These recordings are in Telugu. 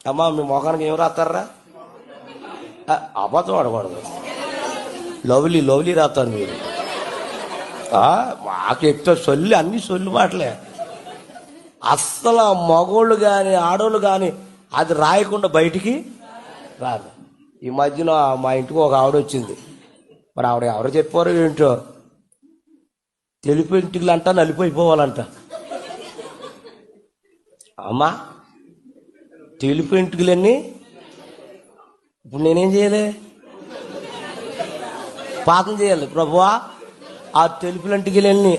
అమ్మా మీ మొఖానికి ఏం రాస్తారా? అబద్ధం ఆడకూడదు, లవ్లీ లవ్లీ రాస్తారు మీరు. మాకు ఎక్కువ సొల్లు, అన్ని సొల్లు మాటలే. అస్సలు మగోళ్ళు కానీ ఆడోళ్ళు కానీ అది రాయకుండా బయటికి రాదు. ఈ మధ్యన మా ఇంటికి ఒక ఆవిడ వచ్చింది. మరి ఆవిడ ఎవరు చెప్పారో ఏంటో, తెలుపు ఇంటికి నలిపోయిపోవాలంట. అమ్మా తెలుపు ఇంటికలన్నీ ఇప్పుడు నేనేం చేయాలి? పాతం చేయాలి. ప్రభువా ఆ తెలుపులంటికలన్నీ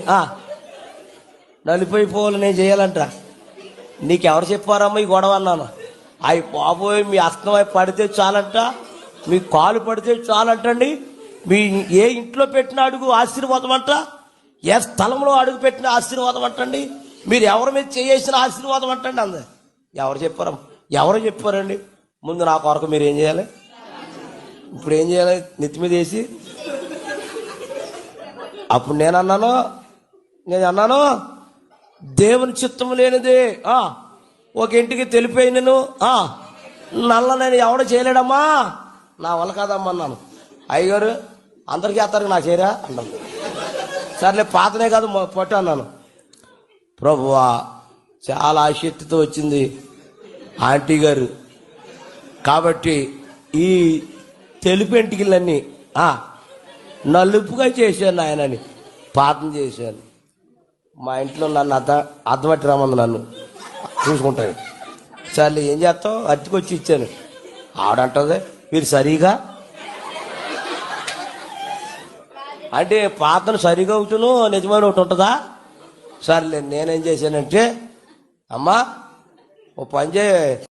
నలిపోయిపోవాలి, నేను చేయాలంట. నీకెవరు చెప్పారమ్మా ఈ గొడవ అన్నాను. అవి బాబోయ్, మీ అస్తమై పడితే చాలంట, మీ కాలు పడితే చాలంటండి, మీ ఏ ఇంట్లో పెట్టిన అడుగు ఆశీర్వాదం అంట, ఏ స్థలంలో అడుగు పెట్టిన ఆశీర్వాదం అంటండి, మీరు ఎవరి మీద చేసిన ఆశీర్వాదం అంటండి. అంది ఎవరు చెప్పారమ్మా? ఎవరు చెప్పారండి? ముందు నా కొరకు మీరు ఏం చేయాలి? ఇప్పుడు ఏం చేయాలి? నెత్తి మీద వేసి అప్పుడు నేను అన్నాను దేవుని చిత్తం లేనిది ఒక ఇంటికి తెలిపోయి నేను నల్ల నేను ఎవడ చేయలేడమ్మా, నా వల్ల కాదమ్మా అన్నాను. అయ్యగారు అందరికీ వేస్తారు, నాకు చేయరా అన్నాను. సర్లే పాతనే కాదు పొట్టు అన్నాను. ప్రభువా చాలా ఆసక్తితో వచ్చింది ఆంటీ గారు, కాబట్టి ఈ తెలుపు ఎంటికలన్నీ నలుపుగా చేశాను ఆయనని పాతం చేశాను. మా ఇంట్లో నన్ను అర్థమట్టి రమ్మంది, నన్ను చూసుకుంటాను. సర్లే ఏం చేస్తావు, అట్టుకొచ్చి ఇచ్చాను. ఆవిడంటది మీరు సరిగా అంటే పాతను సరిగా ఒకటిను నిజమైన ఒకటి ఉంటుందా? సర్లే నేనేం చేశానంటే, అమ్మా ఓ పని చేయ